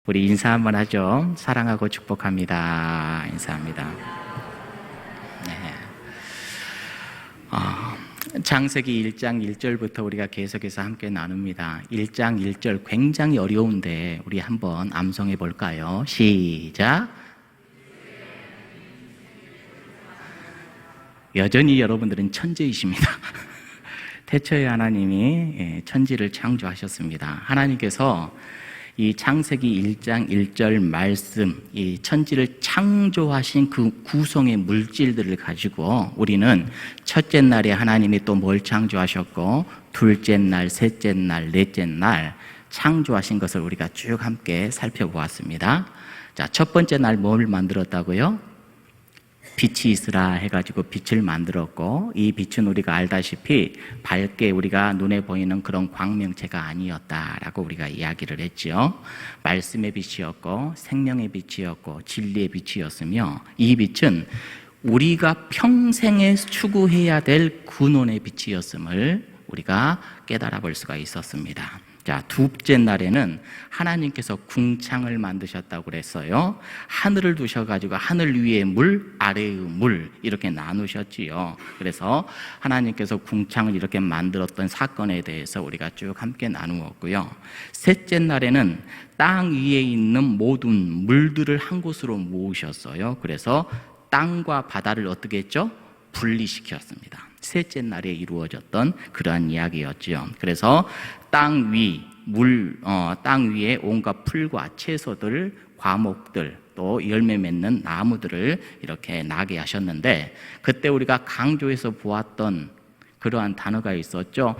우리 인사 한번 하죠. 사랑하고 축복합니다. 인사합니다. 네. 창세기 1장 1절부터 우리가 계속해서 함께 나눕니다. 1장 1절 굉장히 어려운데 우리 한번 암송해 볼까요? 시작. 여전히 여러분들은 천재이십니다. 태초에 하나님이 천지를 창조하셨습니다. 하나님께서 이 창세기 1장 1절 말씀, 이 천지를 창조하신 그 구성의 물질들을 가지고 우리는 첫째 날에 하나님이 또 뭘 창조하셨고, 둘째 날, 셋째 날, 넷째 날 창조하신 것을 우리가 쭉 함께 살펴보았습니다. 자, 첫 번째 날 뭘 만들었다고요? 빛이 있으라 해가지고 빛을 만들었고, 이 빛은 우리가 알다시피 밝게 우리가 눈에 보이는 그런 광명체가 아니었다라고 우리가 이야기를 했죠. 말씀의 빛이었고 생명의 빛이었고 진리의 빛이었으며, 이 빛은 우리가 평생에 추구해야 될 근원의 빛이었음을 우리가 깨달아 볼 수가 있었습니다. 자, 둘째 날에는 하나님께서 궁창을 만드셨다고 그랬어요. 하늘을 두셔가지고 하늘 위의 물, 아래의 물 이렇게 나누셨지요. 그래서 하나님께서 궁창을 이렇게 만들었던 사건에 대해서 우리가 쭉 함께 나누었고요. 셋째 날에는 땅 위에 있는 모든 물들을 한 곳으로 모으셨어요. 그래서 땅과 바다를 어떻게 했죠? 분리시켰습니다. 셋째 날에 이루어졌던 그러한 이야기였죠. 그래서 땅 위에 온갖 풀과 채소들, 과목들, 또 열매 맺는 나무들을 이렇게 나게 하셨는데, 그때 우리가 강조해서 보았던 그러한 단어가 있었죠.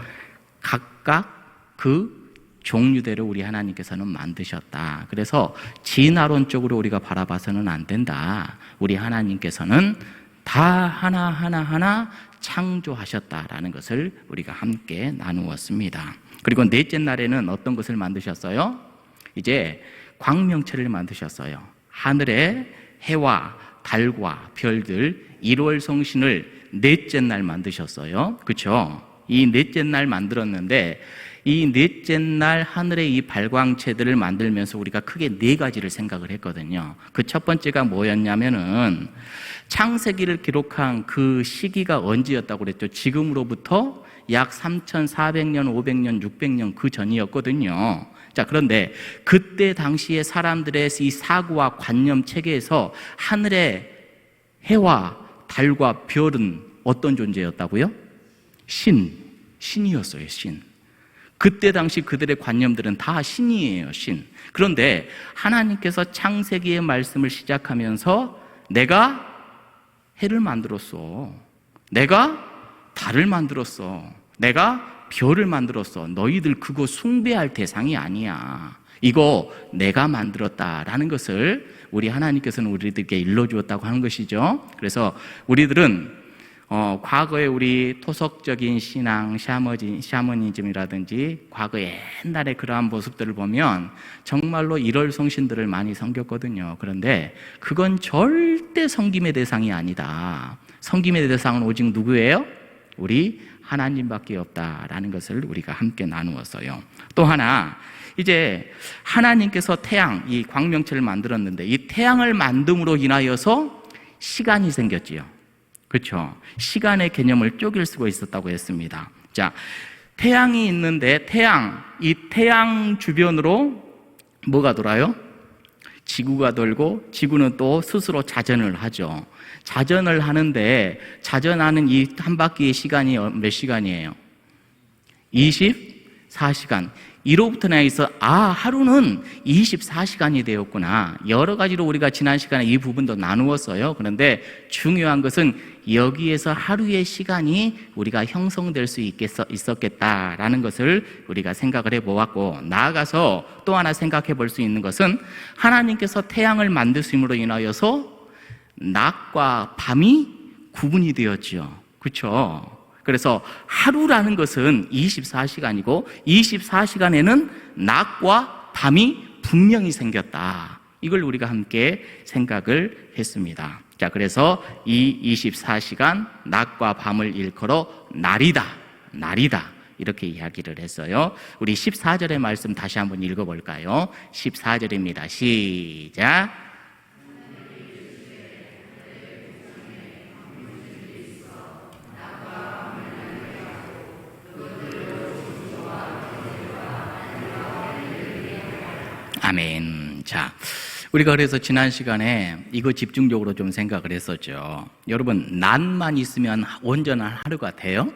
각각 그 종류대로 우리 하나님께서는 만드셨다. 그래서 진화론적으로 우리가 바라봐서는 안 된다. 우리 하나님께서는 다 하나 창조하셨다라는 것을 우리가 함께 나누었습니다. 그리고 넷째 날에는 어떤 것을 만드셨어요? 이제 광명체를 만드셨어요. 하늘에 해와 달과 별들, 일월성신을 넷째 날 만드셨어요. 그렇죠? 이 넷째 날 만들었는데, 이 넷째 날 하늘의 이 발광체들을 만들면서 우리가 크게 네 가지를 생각을 했거든요. 그 첫 번째가 뭐였냐면은, 창세기를 기록한 그 시기가 언제였다고 그랬죠? 지금으로부터 약 3,400년, 500년, 600년 그 전이었거든요. 자, 그런데 그때 당시에 사람들의 이 사고와 관념 체계에서 하늘의 해와 달과 별은 어떤 존재였다고요? 신이었어요, 신. 그때 당시 그들의 관념들은 다 신이에요, 신. 그런데 하나님께서 창세기의 말씀을 시작하면서 내가 해를 만들었어, 내가 달을 만들었어, 내가 별을 만들었어, 너희들 그거 숭배할 대상이 아니야, 이거 내가 만들었다라는 것을 우리 하나님께서는 우리들에게 일러주었다고 하는 것이죠. 그래서 우리들은 과거에 우리 토속적인 신앙, 샤머니즘이라든지 과거 옛날에 그러한 모습들을 보면 정말로 일월성신들을 많이 섬겼거든요. 그런데 그건 절대 섬김의 대상이 아니다. 섬김의 대상은 오직 누구예요? 우리 하나님밖에 없다라는 것을 우리가 함께 나누었어요. 또 하나, 이제 하나님께서 태양, 이 광명체를 만들었는데, 이 태양을 만듦으로 인하여서 시간이 생겼지요. 그렇죠? 시간의 개념을 쪼갤 수가 있었다고 했습니다. 자, 태양이 있는데 이 태양 주변으로 뭐가 돌아요? 지구가 돌고, 지구는 또 스스로 자전을 하죠. 자전을 하는데, 자전하는 이 한 바퀴의 시간이 몇 시간이에요? 24시간. 이로부터 나서 하루는 24시간이 되었구나. 여러 가지로 우리가 지난 시간에 이 부분도 나누었어요. 그런데 중요한 것은 여기에서 하루의 시간이 우리가 형성될 수 있었겠다라는 것을 우리가 생각을 해보았고, 나아가서 또 하나 생각해 볼 수 있는 것은 하나님께서 태양을 만드심으로 인하여서 낮과 밤이 구분이 되었죠. 그렇죠? 그래서 하루라는 것은 24시간이고 24시간에는 낮과 밤이 분명히 생겼다. 이걸 우리가 함께 생각을 했습니다. 자, 그래서 이 24시간 낮과 밤을 일컬어 날이다. 이렇게 이야기를 했어요. 우리 14절의 말씀 다시 한번 읽어볼까요? 14절입니다. 시작. 아멘. 자, 우리가 그래서 지난 시간에 이거 집중적으로 좀 생각을 했었죠. 여러분, 낮만 있으면 온전한 하루가 돼요?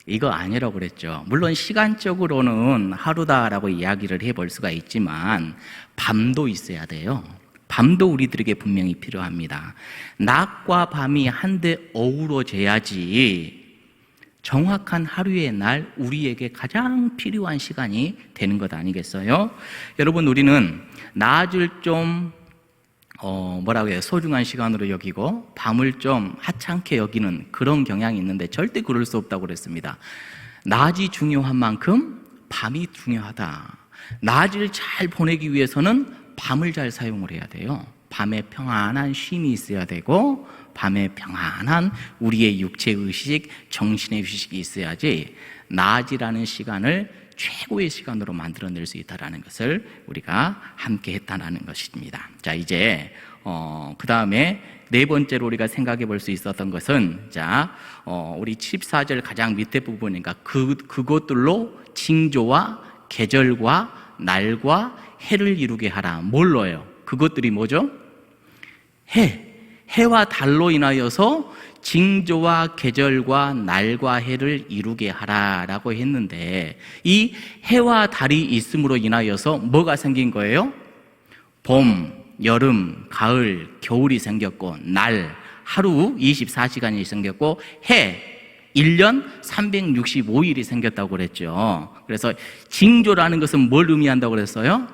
이거 아니라고 그랬죠. 물론 시간적으로는 하루다라고 이야기를 해볼 수가 있지만 밤도 있어야 돼요. 밤도 우리들에게 분명히 필요합니다. 낮과 밤이 한데 어우러져야지 정확한 하루의 날 우리에게 가장 필요한 시간이 되는 것 아니겠어요? 여러분, 우리는 낮을 좀 소중한 시간으로 여기고 밤을 좀 하찮게 여기는 그런 경향이 있는데 절대 그럴 수 없다고 그랬습니다. 낮이 중요한 만큼 밤이 중요하다. 낮을 잘 보내기 위해서는 밤을 잘 사용을 해야 돼요. 밤에 평안한 쉼이 있어야 되고 밤에 평안한 우리의 육체의식, 정신의 휴식이 있어야지 낮이라는 시간을 최고의 시간으로 만들어낼 수 있다는 것을 우리가 함께 했다는 것입니다. 자, 이제 그 다음에 네 번째로 우리가 생각해 볼 수 있었던 것은 우리 14절 가장 밑에 부분이니까 그것들로 징조와 계절과 날과 해를 이루게 하라. 뭘로요? 그것들이 뭐죠? 해와 달로 인하여서 징조와 계절과 날과 해를 이루게 하라라고 했는데 이 해와 달이 있음으로 인하여서 뭐가 생긴 거예요? 봄, 여름, 가을, 겨울이 생겼고 날, 하루 24시간이 생겼고 해, 1년 365일이 생겼다고 그랬죠. 그래서 징조라는 것은 뭘 의미한다고 그랬어요?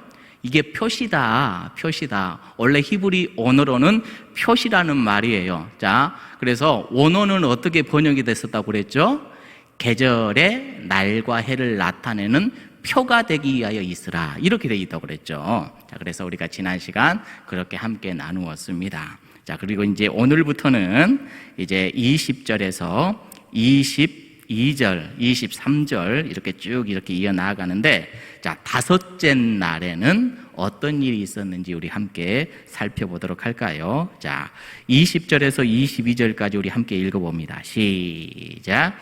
이게 표시다. 원래 히브리 언어로는 표시라는 말이에요. 자, 그래서 원어는 어떻게 번역이 됐었다고 그랬죠? 계절의 날과 해를 나타내는 표가 되기 위하여 있으라. 이렇게 되어 있다고 그랬죠. 자, 그래서 우리가 지난 시간 그렇게 함께 나누었습니다. 자, 그리고 이제 오늘부터는 이제 20절에서 22절, 23절 이렇게 쭉 이렇게 이어나가는데 자, 다섯째 날에는 어떤 일이 있었는지 우리 함께 살펴보도록 할까요? 자, 20절에서 22절까지 우리 함께 읽어봅니다. 시작.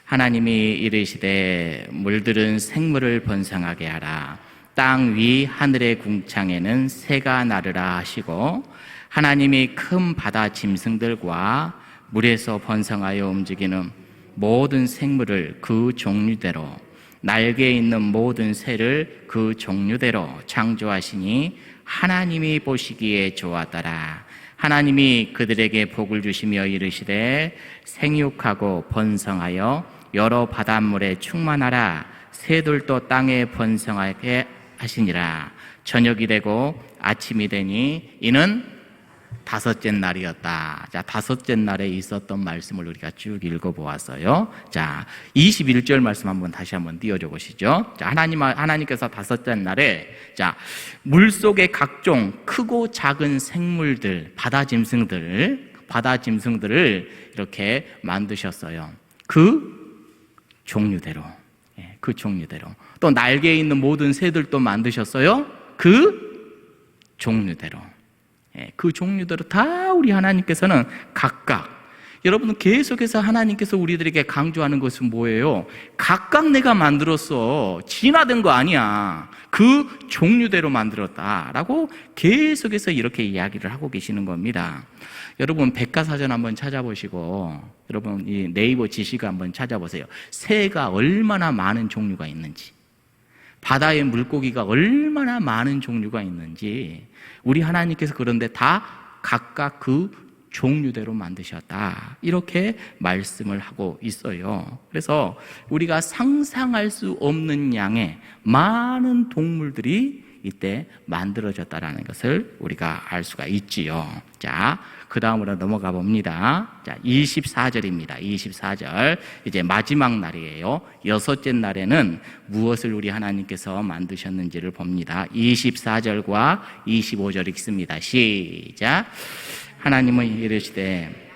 하나님이 이르시되 물들은 생물을 번성하게 하라. 땅 위 하늘의 궁창에는 새가 나르라 하시고 하나님이 큰 바다 짐승들과 물에서 번성하여 움직이는 모든 생물을 그 종류대로 날개에 있는 모든 새를 그 종류대로 창조하시니 하나님이 보시기에 좋았더라. 하나님이 그들에게 복을 주시며 이르시되 생육하고 번성하여 여러 바닷물에 충만하라. 새들도 땅에 번성하게 하시니라. 저녁이 되고 아침이 되니 이는 다섯째 날이었다. 자, 다섯째 날에 있었던 말씀을 우리가 쭉 읽어보았어요. 자, 21절 말씀 다시 한번 띄워줘 보시죠. 자, 하나님께서 다섯째 날에, 자, 물 속의 각종 크고 작은 생물들, 바다 짐승들을 이렇게 만드셨어요. 그 종류대로. 그 종류대로. 또 날개에 있는 모든 새들도 만드셨어요. 그 종류대로. 그 종류대로 다 우리 하나님께서는 각각, 여러분 계속해서 하나님께서 우리들에게 강조하는 것은 뭐예요? 각각 내가 만들었어. 진화된 거 아니야. 그 종류대로 만들었다라고 계속해서 이렇게 이야기를 하고 계시는 겁니다. 여러분 백과사전 한번 찾아보시고 여러분 이 네이버 지식을 한번 찾아보세요. 새가 얼마나 많은 종류가 있는지, 바다의 물고기가 얼마나 많은 종류가 있는지 우리 하나님께서 그런데 다 각각 그 종류대로 만드셨다, 이렇게 말씀을 하고 있어요. 그래서 우리가 상상할 수 없는 양의 많은 동물들이 이때 만들어졌다는 것을 우리가 알 수가 있지요. 자, 그 다음으로 넘어가 봅니다. 자, 24절입니다. 24절. 이제 마지막 날이에요. 여섯째 날에는 무엇을 우리 하나님께서 만드셨는지를 봅니다. 24절과 25절 읽습니다. 시작. 하나님은 이르시되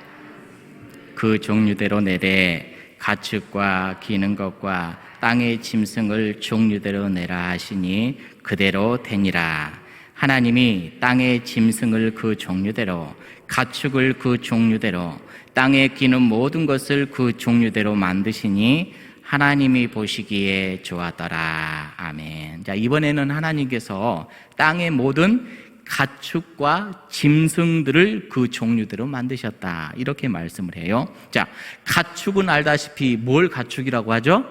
그 종류대로 내되 가축과 기는 것과 땅의 짐승을 종류대로 내라 하시니 그대로 되니라. 하나님이 땅의 짐승을 그 종류대로, 가축을 그 종류대로, 땅에 기는 모든 것을 그 종류대로 만드시니 하나님이 보시기에 좋았더라. 아멘. 자, 이번에는 하나님께서 땅의 모든 가축과 짐승들을 그 종류대로 만드셨다, 이렇게 말씀을 해요. 자, 가축은 알다시피 뭘 가축이라고 하죠?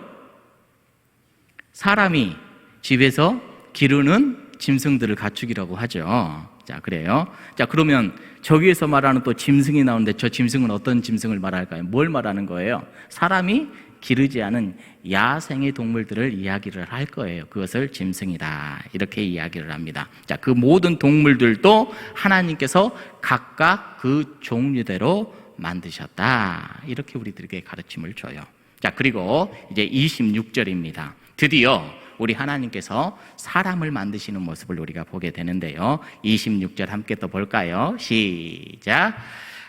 사람이 집에서 기르는 짐승들을 가축이라고 하죠. 자, 그래요. 자, 그러면 저기에서 말하는 또 짐승이 나오는데 저 짐승은 어떤 짐승을 말할까요? 뭘 말하는 거예요? 사람이 기르지 않은 야생의 동물들을 이야기를 할 거예요. 그것을 짐승이다, 이렇게 이야기를 합니다. 자, 그 모든 동물들도 하나님께서 각각 그 종류대로 만드셨다, 이렇게 우리들에게 가르침을 줘요. 자, 그리고 이제 26절입니다. 드디어 우리 하나님께서 사람을 만드시는 모습을 우리가 보게 되는데요. 26절 함께 또 볼까요? 시작.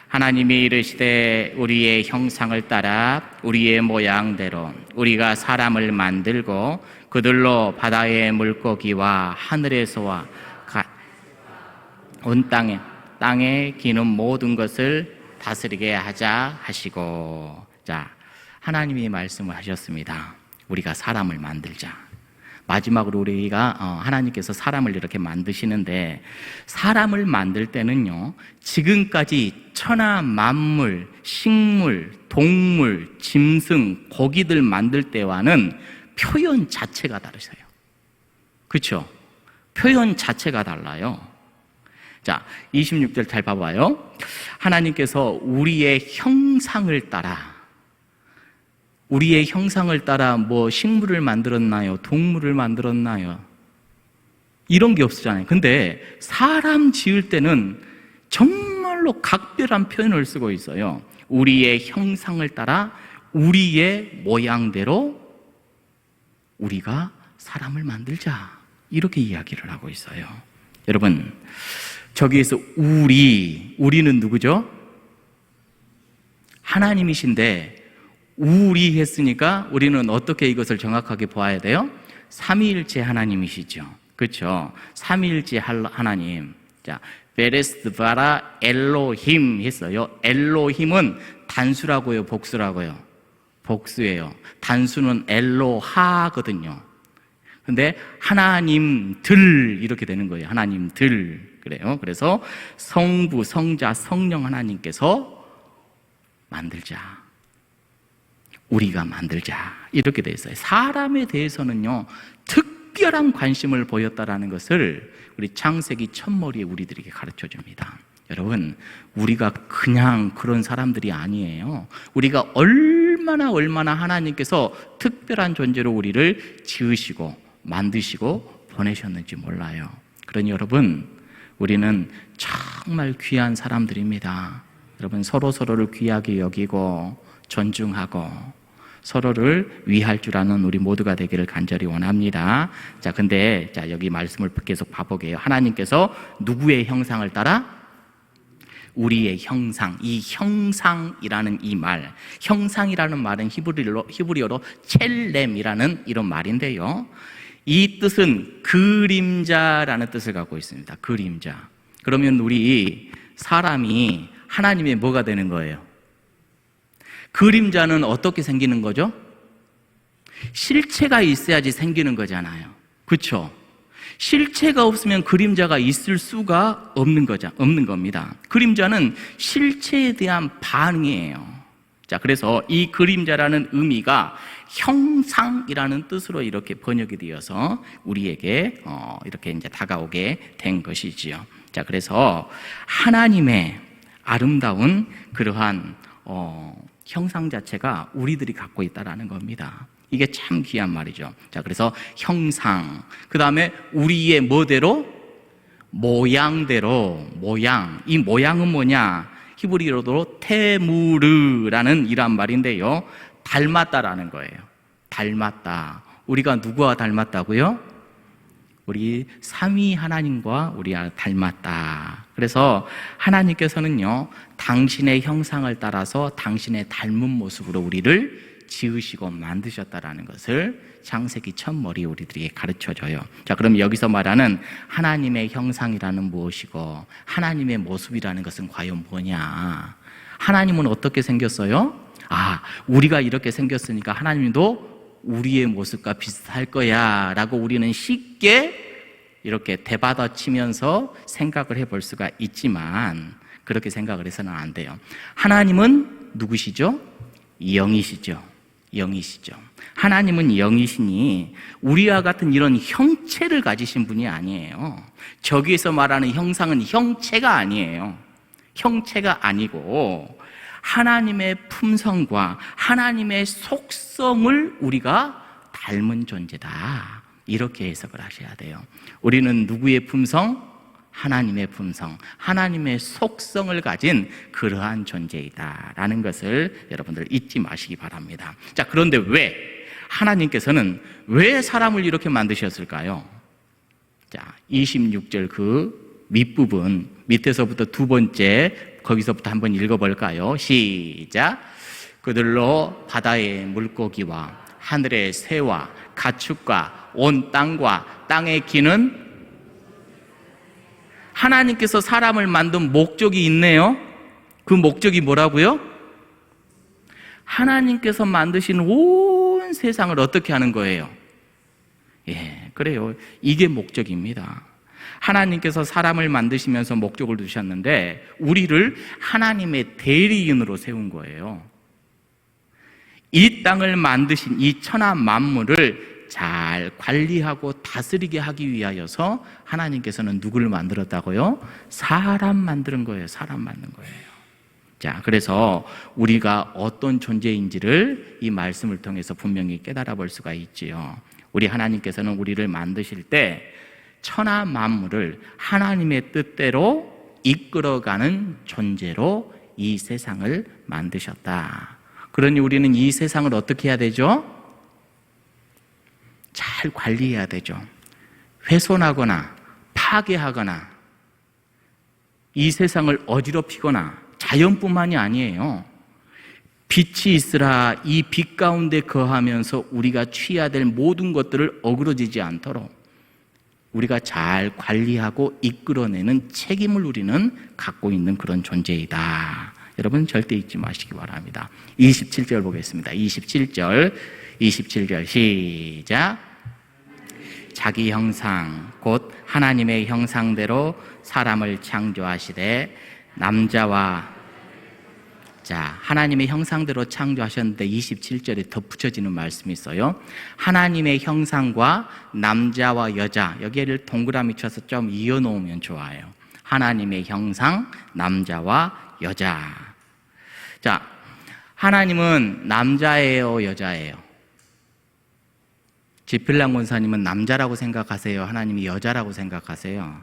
하나님이 이르시되 우리의 형상을 따라 우리의 모양대로 우리가 사람을 만들고 그들로 바다의 물고기와 하늘에서와 온 땅에 기는 모든 것을 다스리게 하자 하시고. 자, 하나님이 말씀을 하셨습니다. 우리가 사람을 만들자. 마지막으로 우리가 하나님께서 사람을 이렇게 만드시는데, 사람을 만들 때는요, 지금까지 천하 만물, 식물, 동물, 짐승, 고기들 만들 때와는 표현 자체가 다르세요. 그렇죠? 표현 자체가 달라요. 자, 26절 잘 봐봐요. 하나님께서 우리의 형상을 따라, 우리의 형상을 따라 뭐 식물을 만들었나요? 동물을 만들었나요? 이런 게 없잖아요. 근데 사람 지을 때는 정말로 각별한 표현을 쓰고 있어요. 우리의 형상을 따라 우리의 모양대로 우리가 사람을 만들자, 이렇게 이야기를 하고 있어요. 여러분, 저기에서 우리는 누구죠? 하나님이신데 우리 했으니까 우리는 어떻게 이것을 정확하게 보아야 돼요? 삼위일체 하나님이시죠. 그렇죠? 삼위일체 하나님. 자, 베레스바라 엘로힘 했어요. 엘로힘은 단수라고요, 복수라고요? 복수예요. 단수는 엘로하거든요. 근데 하나님들 이렇게 되는 거예요. 하나님들. 그래요. 그래서 성부, 성자, 성령 하나님께서 만들자, 우리가 만들자, 이렇게 돼 있어요. 사람에 대해서는요, 특별한 관심을 보였다라는 것을 우리 창세기 첫머리에 우리들에게 가르쳐 줍니다. 여러분, 우리가 그냥 그런 사람들이 아니에요. 우리가 얼마나 하나님께서 특별한 존재로 우리를 지으시고 만드시고 보내셨는지 몰라요. 그러니 여러분, 우리는 정말 귀한 사람들입니다. 여러분, 서로를 귀하게 여기고 존중하고 서로를 위할 줄 아는 우리 모두가 되기를 간절히 원합니다. 자, 근데 여기 말씀을 계속 봐보게요. 하나님께서 누구의 형상을 따라? 우리의 형상. 이 형상이라는 이 말, 형상이라는 말은 히브리어로 첼렘이라는 이런 말인데요, 이 뜻은 그림자라는 뜻을 갖고 있습니다. 그림자. 그러면 우리 사람이 하나님의 뭐가 되는 거예요? 그림자는 어떻게 생기는 거죠? 실체가 있어야지 생기는 거잖아요. 그렇죠? 실체가 없으면 그림자가 있을 수가 없는 겁니다. 그림자는 실체에 대한 반응이에요. 자, 그래서 이 그림자라는 의미가 형상이라는 뜻으로 이렇게 번역이 되어서 우리에게 이렇게 이제 다가오게 된 것이지요. 자, 그래서 하나님의 아름다운 그러한 형상 자체가 우리들이 갖고 있다라는 겁니다. 이게 참 귀한 말이죠. 자, 그래서 형상, 그 다음에 우리의 뭐대로? 모양대로. 모양. 이 모양은 뭐냐? 히브리어로 테무르라는 이란 말인데요, 닮았다라는 거예요. 닮았다. 우리가 누구와 닮았다고요? 우리 삼위 하나님과 우리가 닮았다. 그래서 하나님께서는요, 당신의 형상을 따라서 당신의 닮은 모습으로 우리를 지으시고 만드셨다라는 것을 창세기 첫머리 우리들에게 가르쳐줘요. 자, 그럼 여기서 말하는 하나님의 형상이라는 무엇이고 하나님의 모습이라는 것은 과연 뭐냐? 하나님은 어떻게 생겼어요? 우리가 이렇게 생겼으니까 하나님도 우리의 모습과 비슷할 거야 라고 우리는 쉽게 이렇게 대받아치면서 생각을 해볼 수가 있지만 그렇게 생각을 해서는 안 돼요. 하나님은 누구시죠? 영이시죠. 하나님은 영이시니 우리와 같은 이런 형체를 가지신 분이 아니에요. 저기에서 말하는 형상은 형체가 아니에요. 형체가 아니고 하나님의 품성과 하나님의 속성을 우리가 닮은 존재다. 이렇게 해석을 하셔야 돼요. 우리는 누구의 품성? 하나님의 품성, 하나님의 속성을 가진 그러한 존재이다라는 것을 여러분들 잊지 마시기 바랍니다. 자, 그런데 왜 하나님께서는 왜 사람을 이렇게 만드셨을까요? 자, 26절 그 밑부분 밑에서부터 두 번째 거기서부터 한번 읽어볼까요? 시작. 그들로 바다의 물고기와 하늘의 새와 가축과 온 땅과 땅의 기는 하나님께서 사람을 만든 목적이 있네요. 그 목적이 뭐라고요? 하나님께서 만드신 온 세상을 어떻게 하는 거예요? 그래요. 이게 목적입니다. 하나님께서 사람을 만드시면서 목적을 두셨는데 우리를 하나님의 대리인으로 세운 거예요. 이 땅을 만드신 이 천하 만물을 잘 관리하고 다스리게 하기 위하여서 하나님께서는 누구를 만들었다고요? 사람 만드는 거예요. 사람 만든 거예요. 자, 그래서 우리가 어떤 존재인지를 이 말씀을 통해서 분명히 깨달아 볼 수가 있지요. 우리 하나님께서는 우리를 만드실 때 천하 만물을 하나님의 뜻대로 이끌어가는 존재로 이 세상을 만드셨다. 그러니 우리는 이 세상을 어떻게 해야 되죠? 잘 관리해야 되죠. 훼손하거나 파괴하거나 이 세상을 어지럽히거나 자연뿐만이 아니에요. 빛이 있으라 이 빛 가운데 거하면서 우리가 취해야 될 모든 것들을 어그러지지 않도록 우리가 잘 관리하고 이끌어내는 책임을 우리는 갖고 있는 그런 존재이다. 여러분 절대 잊지 마시기 바랍니다. 27절 보겠습니다. 27절 시작. 자기 형상 곧 하나님의 형상대로 사람을 창조하시되 남자와 하나님의 형상대로 창조하셨는데 27절에 덧붙여지는 말씀이 있어요. 하나님의 형상과 남자와 여자, 여기를 동그라미 쳐서 좀 이어놓으면 좋아요. 하나님의 형상, 남자와 여자. 자, 하나님은 남자예요, 여자예요? 지필랑 권사님은 남자라고 생각하세요? 하나님이 여자라고 생각하세요?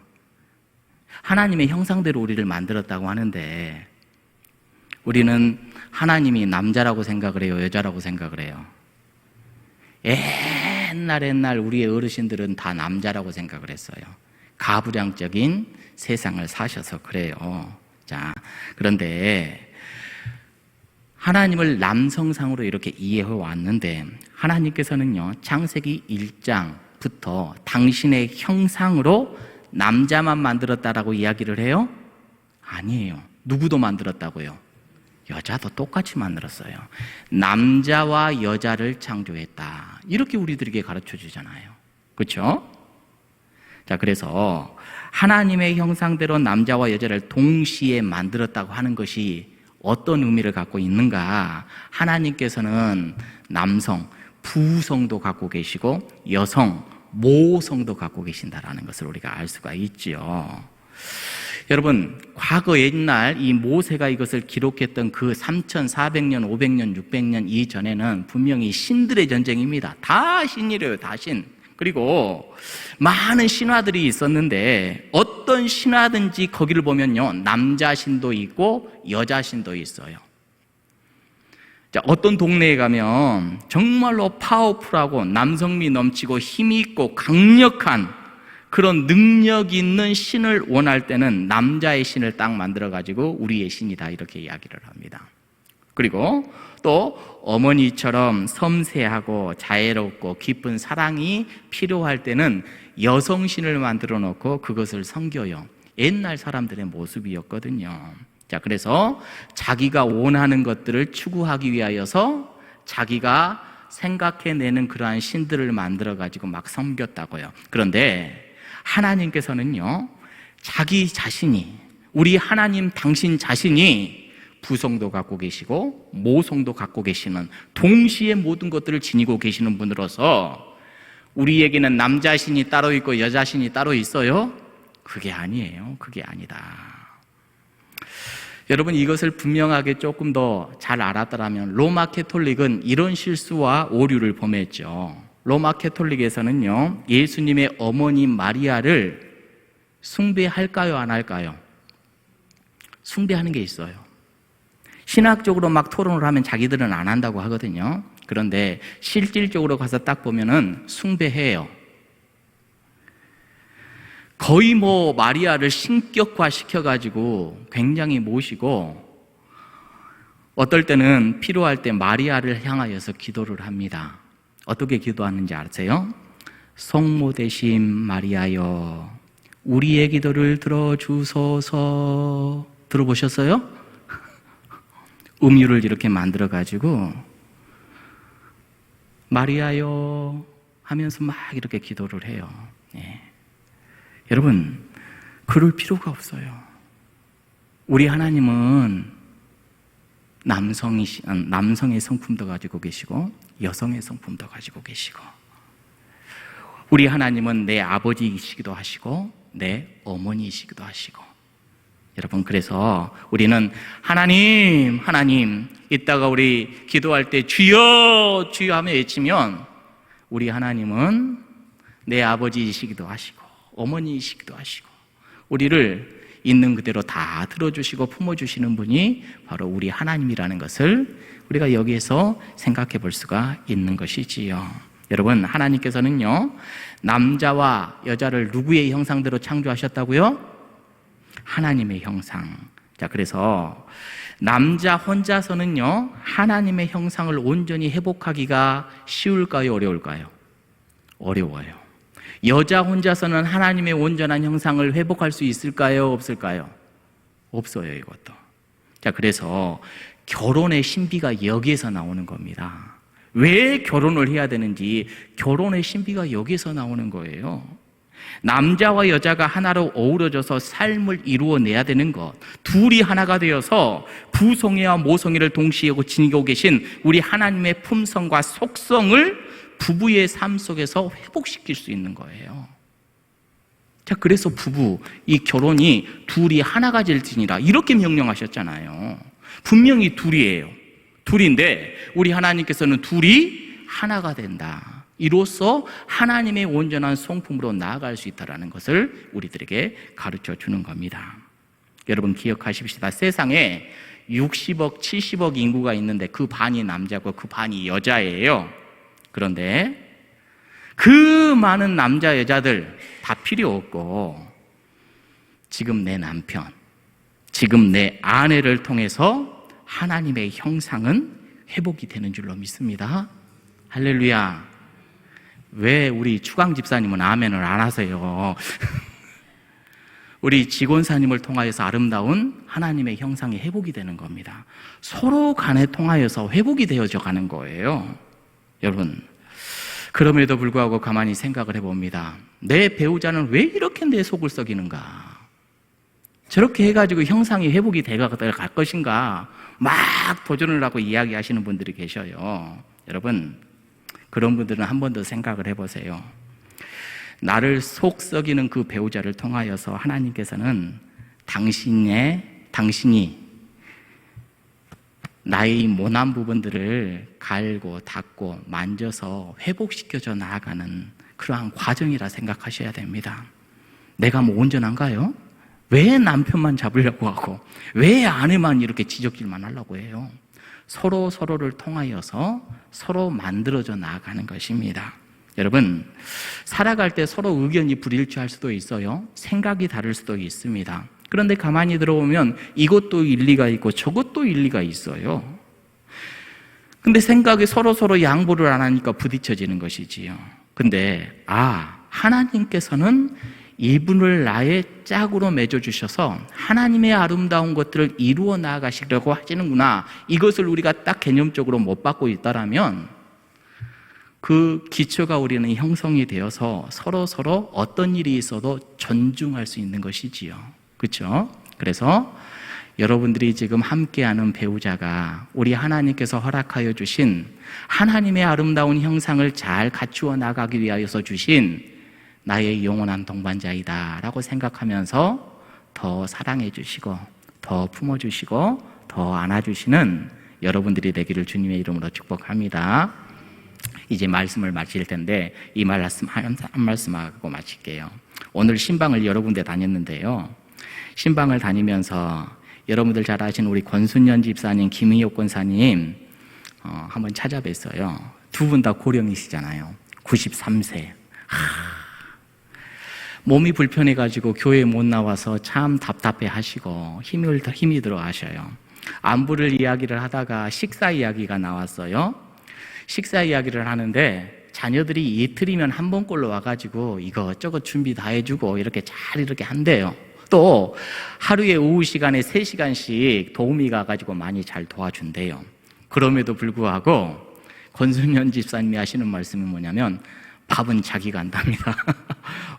하나님의 형상대로 우리를 만들었다고 하는데 우리는 하나님이 남자라고 생각을 해요? 여자라고 생각을 해요? 옛날 우리의 어르신들은 다 남자라고 생각을 했어요. 가부장적인 세상을 사셔서 그래요. 자, 그런데 하나님을 남성상으로 이렇게 이해해 왔는데 하나님께서는요, 창세기 1장부터 당신의 형상으로 남자만 만들었다라고 이야기를 해요? 아니에요. 누구도 만들었다고요? 여자도 똑같이 만들었어요. 남자와 여자를 창조했다. 이렇게 우리들에게 가르쳐 주잖아요. 그렇죠? 자, 그래서 하나님의 형상대로 남자와 여자를 동시에 만들었다고 하는 것이 어떤 의미를 갖고 있는가? 하나님께서는 남성, 부성도 갖고 계시고 여성, 모성도 갖고 계신다라는 것을 우리가 알 수가 있지요. 여러분, 과거 옛날 이 모세가 이것을 기록했던 그 3,400년, 500년, 600년 이전에는 분명히 신들의 전쟁입니다. 다 신이래요, 다 신. 그리고 많은 신화들이 있었는데 어떤 신화든지 거기를 보면요, 남자 신도 있고 여자 신도 있어요. 자, 어떤 동네에 가면 정말로 파워풀하고 남성미 넘치고 힘이 있고 강력한 그런 능력 있는 신을 원할 때는 남자의 신을 딱 만들어가지고 우리의 신이다 이렇게 이야기를 합니다. 그리고 또 어머니처럼 섬세하고 자애롭고 깊은 사랑이 필요할 때는 여성신을 만들어 놓고 그것을 섬겨요. 옛날 사람들의 모습이었거든요. 자, 그래서 자기가 원하는 것들을 추구하기 위하여서 자기가 생각해내는 그러한 신들을 만들어가지고 막 섬겼다고요. 그런데 하나님께서는요, 자기 자신이, 우리 하나님 당신 자신이 부성도 갖고 계시고 모성도 갖고 계시는, 동시에 모든 것들을 지니고 계시는 분으로서 우리에게는 남자신이 따로 있고 여자신이 따로 있어요? 그게 아니에요. 그게 아니다. 여러분, 이것을 분명하게 조금 더 잘 알았더라면 로마 캐톨릭은 이런 실수와 오류를 범했죠. 로마 캐톨릭에서는요, 예수님의 어머니 마리아를 숭배할까요, 안 할까요? 숭배하는 게 있어요. 신학적으로 막 토론을 하면 자기들은 안 한다고 하거든요. 그런데 실질적으로 가서 딱 보면은 숭배해요. 거의 마리아를 신격화 시켜가지고 굉장히 모시고, 어떨 때는 필요할 때 마리아를 향하여서 기도를 합니다. 어떻게 기도하는지 아세요? 성모 되신 마리아여, 우리의 기도를 들어주소서. 들어보셨어요? 음유를 이렇게 만들어가지고 마리아여 하면서 막 이렇게 기도를 해요. 예. 여러분, 그럴 필요가 없어요. 우리 하나님은 남성의 성품도 가지고 계시고 여성의 성품도 가지고 계시고, 우리 하나님은 내 아버지이시기도 하시고 내 어머니이시기도 하시고. 여러분, 그래서 우리는 하나님, 하나님, 이따가 우리 기도할 때 주여, 주여 하며 외치면 우리 하나님은 내 아버지이시기도 하시고 어머니이시기도 하시고, 우리를 있는 그대로 다 들어주시고 품어주시는 분이 바로 우리 하나님이라는 것을 우리가 여기에서 생각해 볼 수가 있는 것이지요. 여러분, 하나님께서는요, 남자와 여자를 누구의 형상대로 창조하셨다고요? 하나님의 형상. 자, 그래서 남자 혼자서는요, 하나님의 형상을 온전히 회복하기가 쉬울까요, 어려울까요? 어려워요. 여자 혼자서는 하나님의 온전한 형상을 회복할 수 있을까요, 없을까요? 없어요, 이것도. 자, 그래서 결혼의 신비가 여기에서 나오는 겁니다. 왜 결혼을 해야 되는지, 결혼의 신비가 여기에서 나오는 거예요. 남자와 여자가 하나로 어우러져서 삶을 이루어내야 되는 것, 둘이 하나가 되어서 부성애와 모성애를 동시에 지니고 계신 우리 하나님의 품성과 속성을 부부의 삶 속에서 회복시킬 수 있는 거예요. 자, 그래서 부부, 이 결혼이 둘이 하나가 될지니라 이렇게 명령하셨잖아요. 분명히 둘이에요. 둘인데 우리 하나님께서는 둘이 하나가 된다, 이로써 하나님의 온전한 성품으로 나아갈 수 있다는 것을 우리들에게 가르쳐 주는 겁니다. 여러분, 기억하십시다. 세상에 60억, 70억 인구가 있는데 그 반이 남자고 그 반이 여자예요. 그런데 그 많은 남자, 여자들 다 필요 없고, 지금 내 남편, 지금 내 아내를 통해서 하나님의 형상은 회복이 되는 줄로 믿습니다. 할렐루야. 왜 우리 추강 집사님은 아멘을 안 하세요? 우리 직원사님을 통하여서 아름다운 하나님의 형상이 회복이 되는 겁니다. 서로 간에 통하여서 회복이 되어져 가는 거예요. 여러분, 그럼에도 불구하고 가만히 생각을 해봅니다. 내 배우자는 왜 이렇게 내 속을 썩이는가? 저렇게 해가지고 형상이 회복이 돼갈 것인가? 막 도전을 하고 이야기하시는 분들이 계셔요. 여러분, 그런 분들은 한 번 더 생각을 해보세요. 나를 속 썩이는 그 배우자를 통하여서 하나님께서는 당신이 나의 모난 부분들을 갈고 닦고 만져서 회복시켜줘 나아가는 그러한 과정이라 생각하셔야 됩니다. 내가 온전한가요? 왜 남편만 잡으려고 하고 왜 아내만 이렇게 지적질만 하려고 해요? 서로를 통하여서 서로 만들어져 나아가는 것입니다. 여러분, 살아갈 때 서로 의견이 불일치할 수도 있어요. 생각이 다를 수도 있습니다. 그런데 가만히 들어보면 이것도 일리가 있고 저것도 일리가 있어요. 근데 생각이 서로 양보를 안 하니까 부딪혀지는 것이지요. 근데 하나님께서는 이분을 나의 짝으로 맺어주셔서 하나님의 아름다운 것들을 이루어 나가시려고 하시는구나, 이것을 우리가 딱 개념적으로 못 받고 있다라면 그 기초가 우리는 형성이 되어서 서로 어떤 일이 있어도 존중할 수 있는 것이지요. 그렇죠? 그래서 여러분들이 지금 함께하는 배우자가 우리 하나님께서 허락하여 주신 하나님의 아름다운 형상을 잘 갖추어 나가기 위하여서 주신 나의 영원한 동반자이다 라고 생각하면서 더 사랑해 주시고 더 품어주시고 더 안아주시는 여러분들이 되기를 주님의 이름으로 축복합니다. 이제 말씀을 마칠 텐데 이 말씀 한 말씀 하고 마칠게요. 오늘 신방을 여러 군데 다녔는데요, 신방을 다니면서 여러분들 잘 아시는 우리 권순년 집사님, 김희옥 권사님 한번 찾아뵀어요. 두 분 다 고령이시잖아요. 93세. 몸이 불편해가지고 교회에 못 나와서 참 답답해 하시고 힘이 들어 하셔요. 안부를 이야기를 하다가 식사 이야기가 나왔어요. 식사 이야기를 하는데 자녀들이 이틀이면 한 번꼴로 와가지고 이것저것 준비 다 해주고 이렇게 한대요. 또 하루에 오후 시간에 3시간씩 도우미 가가지고 많이 잘 도와준대요. 그럼에도 불구하고 권순현 집사님이 하시는 말씀이 뭐냐면 밥은 자기가 한답니다.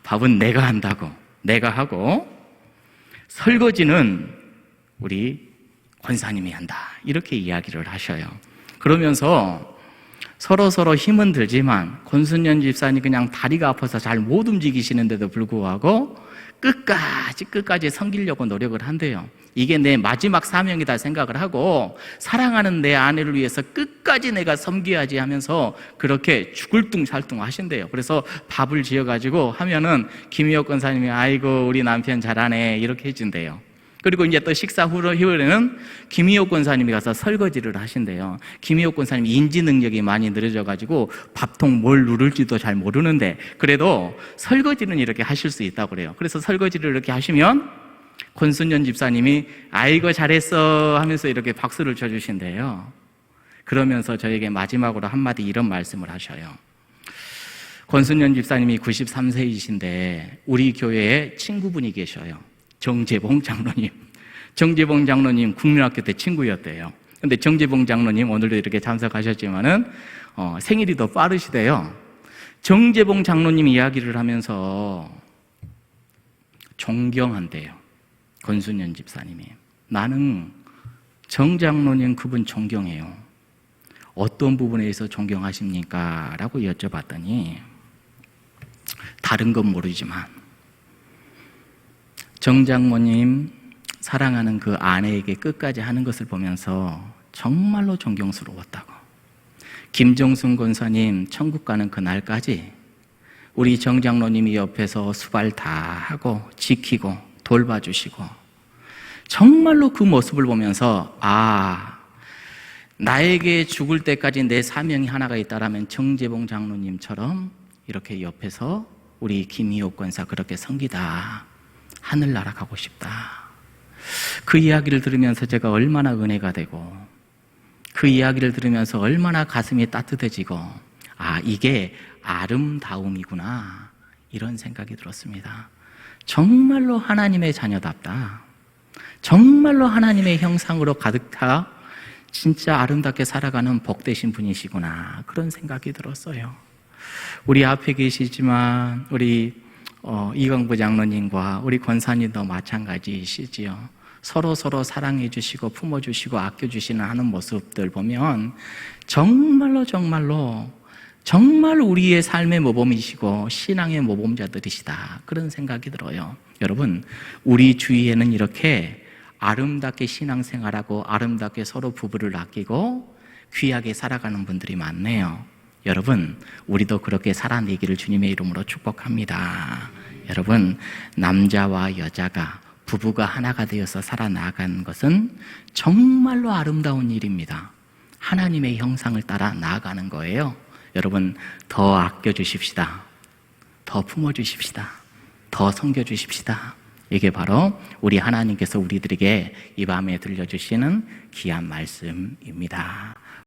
밥은 내가 한다고, 내가 하고 설거지는 우리 권사님이 한다, 이렇게 이야기를 하셔요. 그러면서 서로 힘은 들지만 권순현 집사님 그냥 다리가 아파서 잘 못 움직이시는데도 불구하고 끝까지 섬기려고 노력을 한대요. 이게 내 마지막 사명이다 생각을 하고 사랑하는 내 아내를 위해서 끝까지 내가 섬겨야지 하면서 그렇게 죽을 둥살둥 하신대요. 그래서 밥을 지어가지고 하면은 김희옥 권사님이 아이고 우리 남편 잘하네 이렇게 해준대요. 그리고 이제 또 식사 후에는 김희옥 권사님이 가서 설거지를 하신대요. 김희옥 권사님이 인지 능력이 많이 늘어져가지고 밥통 뭘 누를지도 잘 모르는데 그래도 설거지는 이렇게 하실 수 있다고 그래요. 그래서 설거지를 이렇게 하시면 권순년 집사님이 아이고 잘했어 하면서 이렇게 박수를 쳐주신대요. 그러면서 저에게 마지막으로 한마디 이런 말씀을 하셔요. 권순년 집사님이 93세이신데 우리 교회에 친구분이 계셔요. 정재봉 장로님. 정재봉 장로님 국민학교 때 친구였대요. 근데 정재봉 장로님 오늘도 이렇게 참석하셨지만은 생일이 더 빠르시대요. 정재봉 장로님 이야기를 하면서 존경한대요. 권순현 집사님이. 나는 정 장로님 그분 존경해요. 어떤 부분에서 존경하십니까? 라고 여쭤봤더니 다른 건 모르지만 정 장모님 사랑하는 그 아내에게 끝까지 하는 것을 보면서 정말로 존경스러웠다고. 김정순 권사님 천국 가는 그날까지 우리 정 장로님이 옆에서 수발 다 하고 지키고 돌봐주시고 정말로 그 모습을 보면서 나에게 죽을 때까지 내 사명이 하나가 있다라면 정재봉 장로님처럼 이렇게 옆에서 우리 김희옥 권사 그렇게 섬기다 하늘나라 가고 싶다. 그 이야기를 들으면서 제가 얼마나 은혜가 되고 그 이야기를 들으면서 얼마나 가슴이 따뜻해지고 이게 아름다움이구나 이런 생각이 들었습니다. 정말로 하나님의 자녀답다. 정말로 하나님의 형상으로 가득 차 진짜 아름답게 살아가는 복되신 분이시구나 그런 생각이 들었어요. 우리 앞에 계시지만 우리 이광부 장로님과 우리 권사님도 마찬가지시지요. 서로 사랑해 주시고 품어 주시고 아껴 주시는 하는 모습들 보면 정말 우리의 삶의 모범이시고 신앙의 모범자들이시다 그런 생각이 들어요. 여러분, 우리 주위에는 이렇게 아름답게 신앙생활하고 아름답게 서로 부부를 아끼고 귀하게 살아가는 분들이 많네요. 여러분, 우리도 그렇게 살아내기를 주님의 이름으로 축복합니다. 여러분, 남자와 여자가 부부가 하나가 되어서 살아나가는 것은 정말로 아름다운 일입니다. 하나님의 형상을 따라 나아가는 거예요. 여러분, 더 아껴주십시다. 더 품어주십시다. 더 섬겨주십시다. 이게 바로 우리 하나님께서 우리들에게 이 밤에 들려주시는 귀한 말씀입니다.